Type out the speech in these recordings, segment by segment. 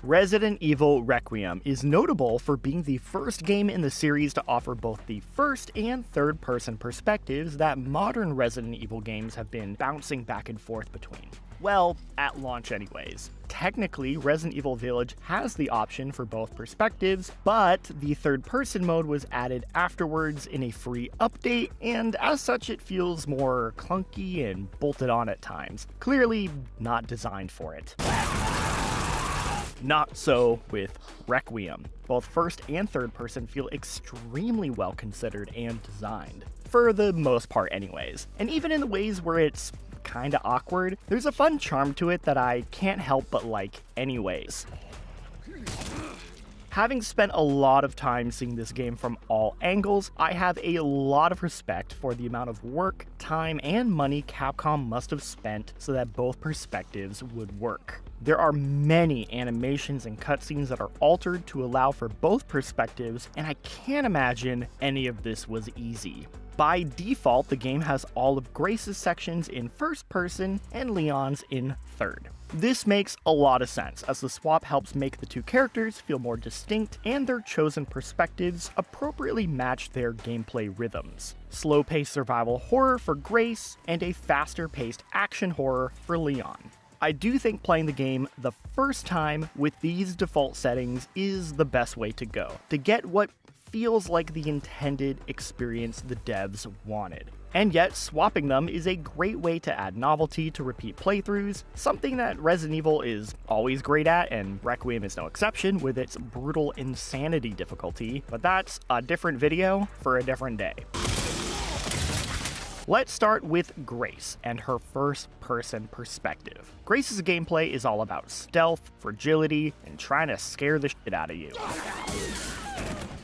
Resident Evil Requiem is notable for being the first game in the series to offer both the first and third-person perspectives that modern Resident Evil games have been bouncing back and forth between. Well, at launch anyways. Technically, Resident Evil Village has the option for both perspectives, but the third-person mode was added afterwards in a free update, and as such it feels more clunky and bolted on at times. Clearly not designed for it. Not so with Requiem. Both first and third person feel extremely well considered and designed. For the most part anyways. And even in the ways where it's kinda awkward, there's a fun charm to it that I can't help but like anyways. Having spent a lot of time seeing this game from all angles, I have a lot of respect for the amount of work, time, and money Capcom must have spent so that both perspectives would work. There are many animations and cutscenes that are altered to allow for both perspectives, and I can't imagine any of this was easy. By default, the game has all of Grace's sections in first person and Leon's in third. This makes a lot of sense, as the swap helps make the two characters feel more distinct and their chosen perspectives appropriately match their gameplay rhythms. Slow-paced survival horror for Grace, and a faster-paced action horror for Leon. I do think playing the game the first time with these default settings is the best way to go, to get what feels like the intended experience the devs wanted. And yet, swapping them is a great way to add novelty to repeat playthroughs, something that Resident Evil is always great at, and Requiem is no exception with its brutal insanity difficulty, but that's a different video for a different day. Let's start with Grace and her first-person perspective. Grace's gameplay is all about stealth, fragility, and trying to scare the shit out of you.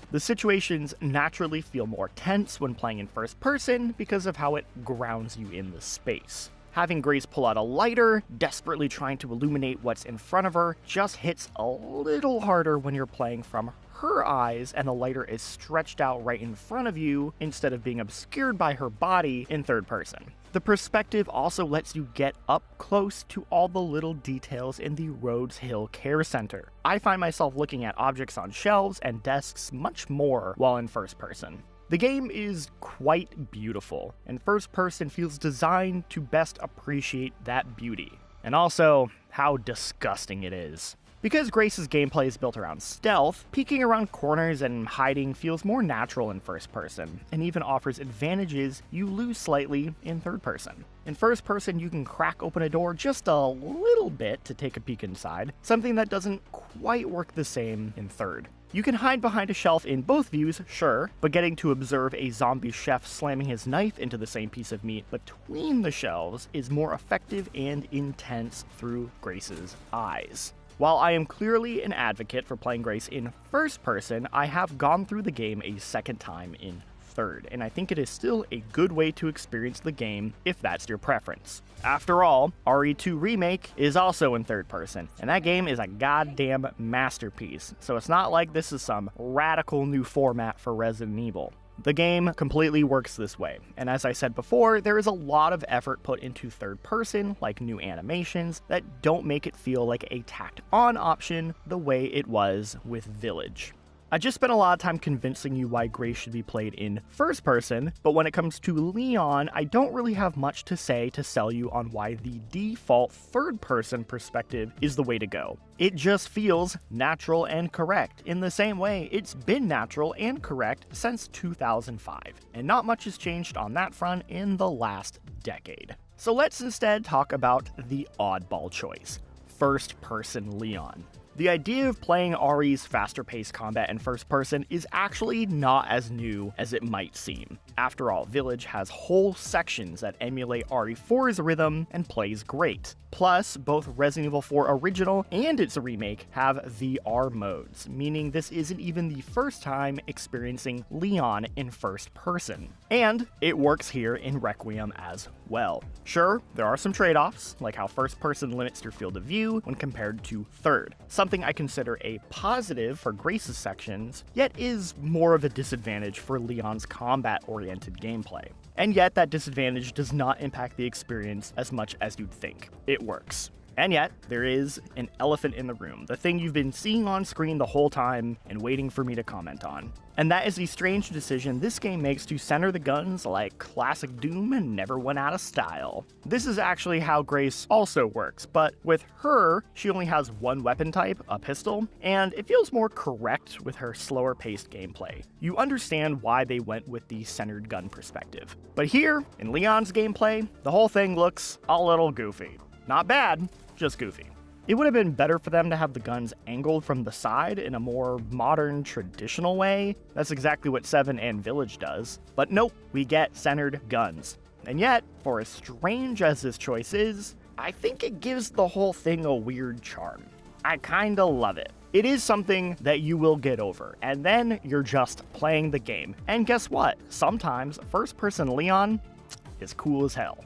The situations naturally feel more tense when playing in first person because of how it grounds you in the space. Having Grace pull out a lighter, desperately trying to illuminate what's in front of her, just hits a little harder when you're playing from her eyes and the lighter is stretched out right in front of you instead of being obscured by her body in third person. The perspective also lets you get up close to all the little details in the Rhodes Hill Care Center. I find myself looking at objects on shelves and desks much more while in first person. The game is quite beautiful, and first person feels designed to best appreciate that beauty, and also how disgusting it is. Because Grace's gameplay is built around stealth, peeking around corners and hiding feels more natural in first person, and even offers advantages you lose slightly in third person. In first person, you can crack open a door just a little bit to take a peek inside, something that doesn't quite work the same in third. You can hide behind a shelf in both views, sure, but getting to observe a zombie chef slamming his knife into the same piece of meat between the shelves is more effective and intense through Grace's eyes. While I am clearly an advocate for playing Grace in first person, I have gone through the game a second time in third, and I think it is still a good way to experience the game if that's your preference. After all, RE2 Remake is also in third person, and that game is a goddamn masterpiece, so it's not like this is some radical new format for Resident Evil. The game completely works this way, and as I said before, there is a lot of effort put into third person, like new animations, that don't make it feel like a tacked on option the way it was with Village. I just spent a lot of time convincing you why Grace should be played in first person, but when it comes to Leon, I don't really have much to say to sell you on why the default third person perspective is the way to go. It just feels natural and correct, in the same way it's been natural and correct since 2005, and not much has changed on that front in the last decade. So let's instead talk about the oddball choice, first person Leon. The idea of playing RE's faster-paced combat in first person is actually not as new as it might seem. After all, Village has whole sections that emulate RE4's rhythm and plays great. Plus, both Resident Evil 4 Original and its remake have VR modes, meaning this isn't even the first time experiencing Leon in first person. And it works here in Requiem as well. Sure, there are some trade-offs, like how first person limits your field of view when compared to third, something I consider a positive for Grace's sections, yet is more of a disadvantage for Leon's combat-oriented gameplay. And yet that disadvantage does not impact the experience as much as you'd think. It works. And yet, there is an elephant in the room, the thing you've been seeing on screen the whole time and waiting for me to comment on. And that is the strange decision this game makes to center the guns like classic Doom and never went out of style. This is actually how Grace also works, but with her, she only has one weapon type, a pistol, and it feels more correct with her slower paced gameplay. You understand why they went with the centered gun perspective. But here, in Leon's gameplay, the whole thing looks a little goofy. Not bad, just goofy. It would have been better for them to have the guns angled from the side in a more modern, traditional way. That's exactly what 7 and Village does. But nope, we get centered guns. And yet, for as strange as this choice is, I think it gives the whole thing a weird charm. I kinda love it. It is something that you will get over, and then you're just playing the game. And guess what? Sometimes first-person Leon is cool as hell.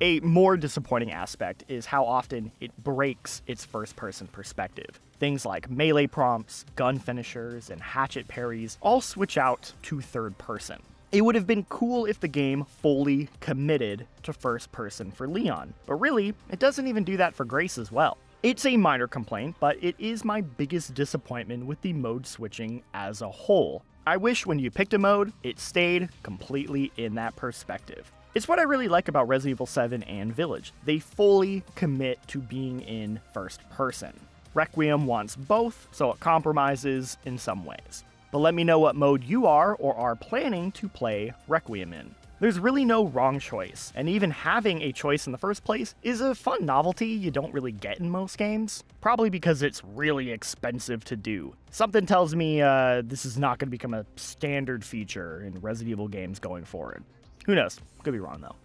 A more disappointing aspect is how often it breaks its first-person perspective. Things like melee prompts, gun finishers, and hatchet parries all switch out to third person. It would have been cool if the game fully committed to first person for Leon, but really, it doesn't even do that for Grace as well. It's a minor complaint, but it is my biggest disappointment with the mode switching as a whole. I wish when you picked a mode, it stayed completely in that perspective. It's what I really like about Resident Evil 7 and Village. They fully commit to being in first person. Requiem wants both, so it compromises in some ways. But let me know what mode you are or are planning to play Requiem in. There's really no wrong choice, and even having a choice in the first place is a fun novelty you don't really get in most games, probably because it's really expensive to do. Something tells me this is not going to become a standard feature in Resident Evil games going forward. Who knows? Could be wrong though.